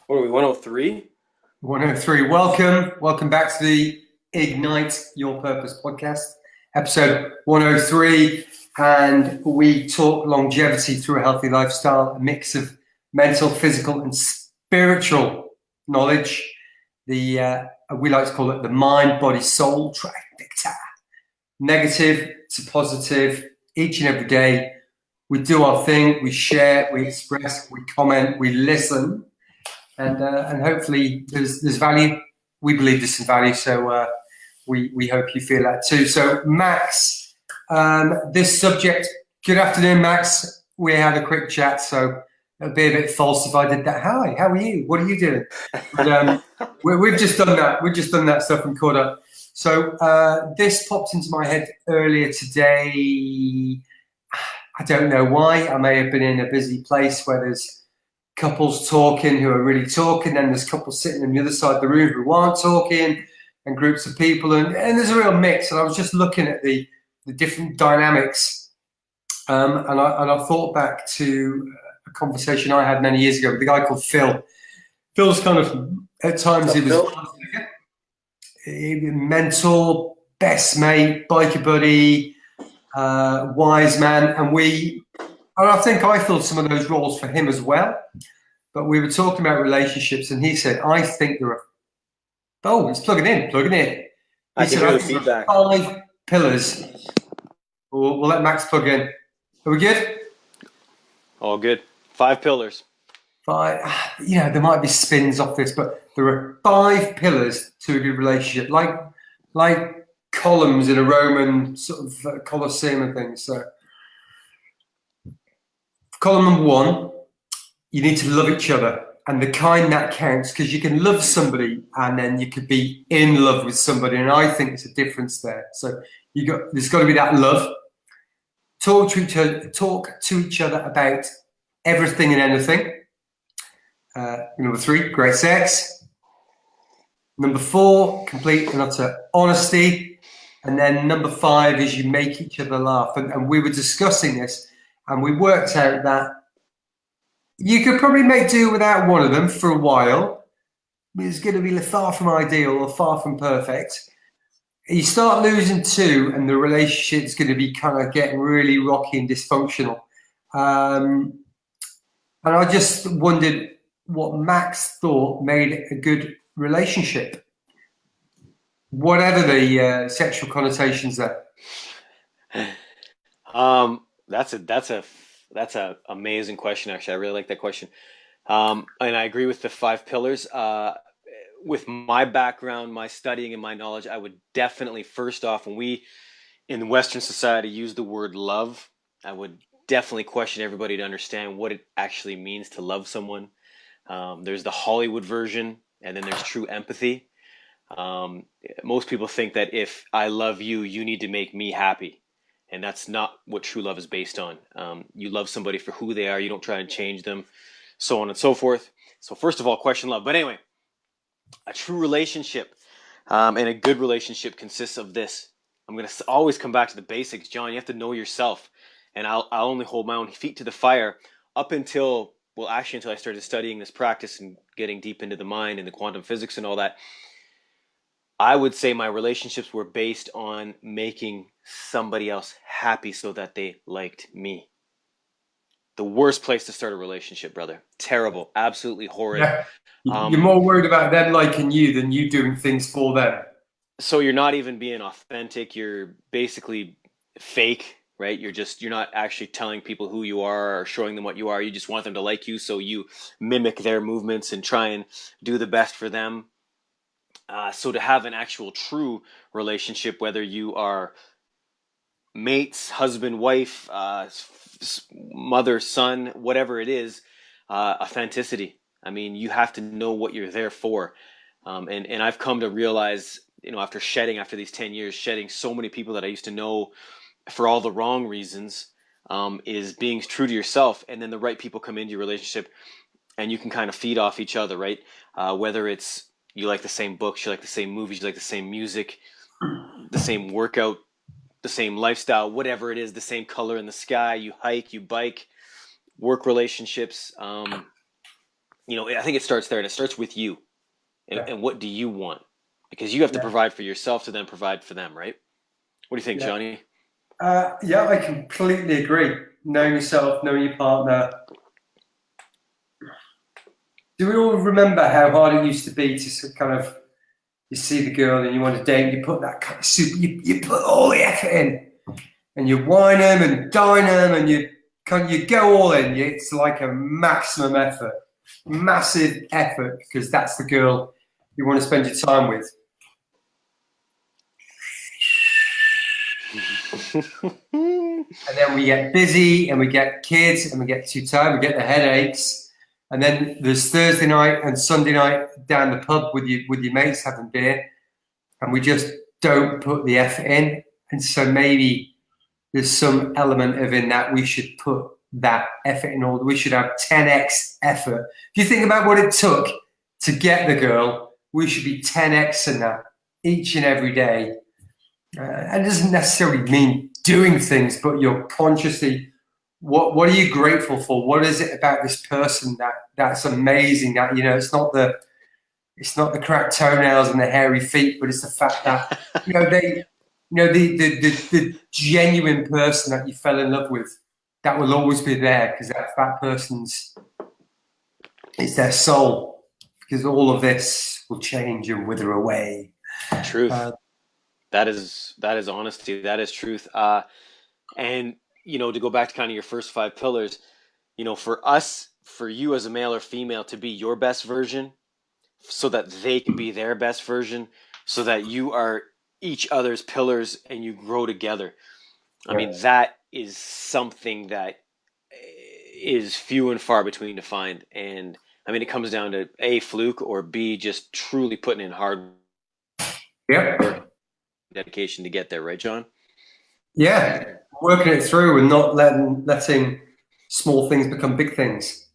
What are we, 103? 103. Welcome back to the Ignite Your Purpose podcast, episode 103. And we talk longevity through a healthy lifestyle, a mix of mental, physical, and spiritual knowledge. We like to call it the mind, body, soul trifecta. Negative to positive, each and every day. We do our thing, we share, we express, we comment, we listen, and hopefully there's value. We believe there's some value, so we hope you feel that too. So Max, this subject. Good afternoon, Max. We had a quick chat, so it'd be a bit false if I did that. Hi, how are you? What are you doing? But we've just done that. We've just done that stuff and caught up. So this popped into my head earlier today. I don't know why. I may have been in a busy place where there's couples talking who are really talking, then there's couples sitting on the other side of the room who aren't talking, and groups of people, and there's a real mix. And I was just looking at the different dynamics, and I thought back to a conversation I had many years ago with a guy called Phil. Phil's kind of at times What's he up, was Phil? mentor, best mate, biker buddy, wise man, and I think I filled some of those roles for him as well. But we were talking about relationships, and he said, I think there are, oh, it's plugging in. He I can said, hear I the think there feedback. are five pillars. We'll let Max plug in. Are we good? All good. Five pillars. Five. There might be spins off this, but there are five pillars to a good relationship, like columns in a Roman sort of Colosseum and things. So, column number one, you need to love each other, and the kind that counts, because you can love somebody and then you could be in love with somebody, and I think there's a difference there. So there's got to be that love. Talk to each other about everything and anything. Number three, great sex. Number four, complete and utter honesty. And then number five is you make each other laugh. And we were discussing this, and we worked out that you could probably make do without one of them for a while. It's going to be far from ideal or far from perfect. You start losing two, and the relationship's going to be kind of getting really rocky and dysfunctional. Um, and I just wondered what Max thought made a good relationship, whatever the sexual connotations there. That's a amazing question. Actually, I really like that question. And I agree with the five pillars. With my background, my studying, and my knowledge, I would definitely first off, when we in Western society use the word love, I would definitely question everybody to understand what it actually means to love someone. There's the Hollywood version, and then there's true empathy. Um, Most people think that if I love you, you need to make me happy. And that's not what true love is based on. You love somebody for who they are, you don't try and change them, so on and so forth. So, first of all, question love. But anyway, a true relationship and a good relationship consists of this. I'm going to always come back to the basics, John. You have to know yourself. And I'll only hold my own feet to the fire up until, well, actually, until I started studying this practice and getting deep into the mind and the quantum physics and all that. I would say my relationships were based on making somebody else happy so that they liked me. The worst place to start a relationship, brother. Terrible. Absolutely horrid. Yeah, you're Um, more worried about them liking you than you doing things for them. so you're not even being authentic. You're basically fake, right? You're not actually telling people who you are or showing them what you are. You just want them to like you, so you mimic their movements and try and do the best for them. So to have an actual true relationship, whether you are mates, husband, wife, mother, son, whatever it is, authenticity. I mean, you have to know what you're there for. And I've come to realize, after these 10 years, shedding so many people that I used to know for all the wrong reasons, is being true to yourself. And then the right people come into your relationship and you can kind of feed off each other, right? Whether it's you like the same books, you like the same movies, you like the same music, the same workout, the same lifestyle, whatever it is, the same color in the sky, you hike, you bike, work relationships. I think it starts there, and it starts with you. Yeah. And what do you want? Because you have to Yeah. provide for yourself to then provide for them, right? What do you think, Yeah. Johnny? Yeah, I completely agree. Knowing yourself, knowing your partner. Do we all remember how hard it used to be to kind of you see the girl and you want to date, you put that kind of super, you put all the effort in, and you wine them and dine them, and you go all in. It's like a maximum effort, massive effort, because that's the girl you want to spend your time with. And then we get busy, and we get kids, and we get too tired, we get the headaches, and then there's Thursday night and Sunday night down the pub with your mates having beer, and we just don't put the effort in. And so maybe there's some element of in that we should put that effort in order. We should have 10x effort. If you think about what it took to get the girl, we should be 10x in that each and every day. And it doesn't necessarily mean doing things, but you're consciously, what are you grateful for? What is it about this person that's amazing? That it's not the cracked toenails and the hairy feet, but it's the fact that the genuine person that you fell in love with, that will always be there, because that person's, it's their soul, because all of this will change and wither away. Truth. That is honesty. That is truth. And to go back to kind of your first five pillars, for you as a male or female to be your best version, so that they can be their best version, so that you are each other's pillars and you grow together. I mean, that is something that is few and far between to find. And I mean, it comes down to A, fluke, or B, just truly putting in hard work, dedication to get there, right, John? Yeah, working it through and not letting small things become big things.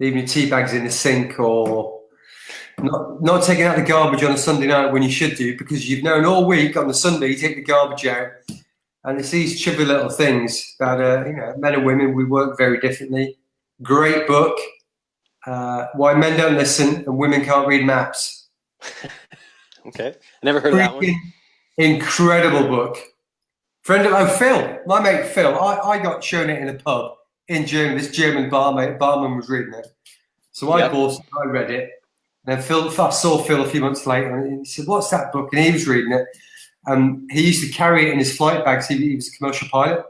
Leaving your tea bags in the sink, or not taking out the garbage on a Sunday night when you should do, because you've known all week on the Sunday you take the garbage out. And it's these chubby little things that men and women, we work very differently. Great book, Why Men Don't Listen and Women Can't Read Maps. Okay, I never heard of that one. Incredible book. Friend of Phil, my mate Phil, I got shown it in a pub in Germany. This German barman was reading it. So I bought it, I read it. And then I saw Phil a few months later, and he said, "What's that book?" And he was reading it. He used to carry it in his flight bags. He was a commercial pilot.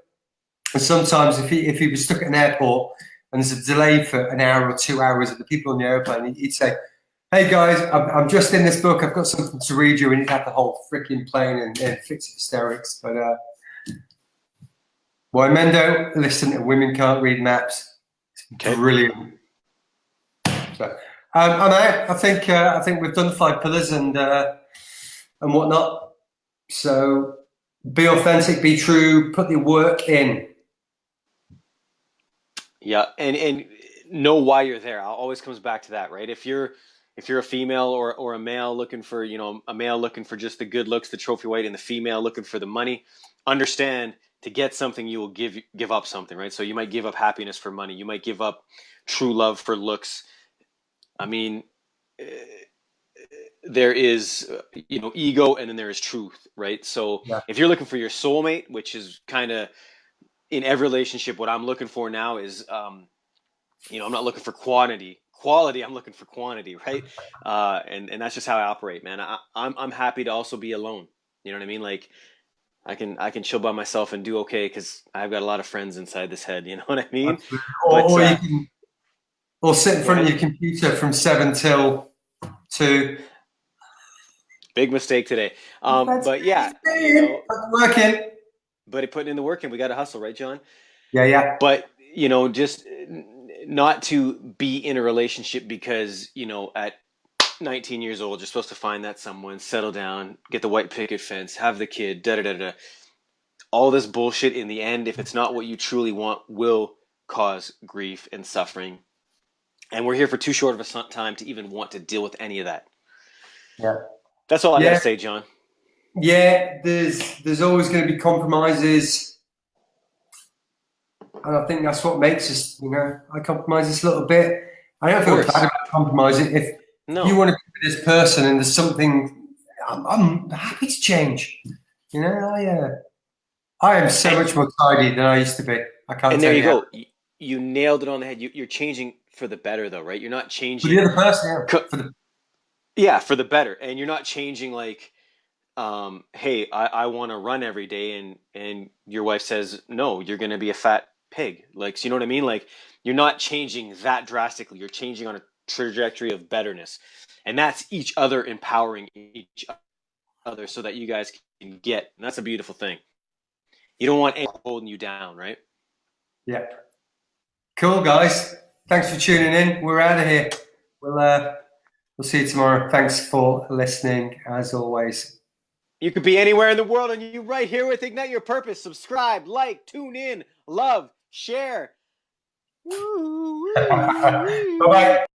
And sometimes if he was stuck at an airport and there's a delay for an hour or 2 hours of the people on the airplane, he'd say, "Hey guys, I'm just in this book. I've got something to read you." And he'd have the whole freaking plane in fits of hysterics. But Why Men Don't Listen and Women Can't Read Maps. It's brilliant. So I'm out. I think we've done 5 pillars and whatnot. So be authentic, be true, put the work in. Yeah, and know why you're there. It always comes back to that, right? If you're a female or a male looking for, a male looking for just the good looks, the trophy wife, and the female looking for the money, understand to get something you will give up something, right? So you might give up happiness for money. You might give up true love for looks. I mean, there is ego, and then there is truth, right? So if you're looking for your soulmate, which is kind of in every relationship, what I'm looking for now is I'm not looking for quality, I'm looking for quantity, right? And that's just how I operate, man. I'm happy to also be alone. You know what I mean? Like I can chill by myself and do okay, because I've got a lot of friends inside this head, you know what I mean? Or sit in front of your computer from 7 till 2. Big mistake today. But yeah, working. But putting in the work, and we got to hustle, right, John? Yeah. But just not to be in a relationship because at 19 years old you're supposed to find that someone, settle down, get the white picket fence, have the kid, da da da da. All this bullshit, in the end, if it's not what you truly want, will cause grief and suffering. And we're here for too short of a time to even want to deal with any of that. Yeah. That's all I got to say, John. Yeah, there's always going to be compromises. And I think that's what makes us, I compromise this a little bit. I don't Of feel bad course. about compromising. If you No. want to be this person and there's something, I'm happy to change. You know, I am so And much more tidy than I used to be. I can't and there tell you you how. go. You nailed it on the head. You're changing for the better, though, right? You're not For the changing. other person, yeah. For the Yeah, for the better, and you're not changing like, hey, I want to run every day, and your wife says no, you're going to be a fat pig. Like, so you know what I mean? Like, you're not changing that drastically. You're changing on a trajectory of betterness, and that's each other empowering each other so that you guys can get. And that's a beautiful thing. You don't want anyone holding you down, right? yeah. Cool, guys. Thanks for tuning in. We're out of here. We'll see you tomorrow. Thanks for listening, as always. You could be anywhere in the world, and you right here with Ignite Your Purpose. Subscribe, like, tune in, love, share. Bye bye.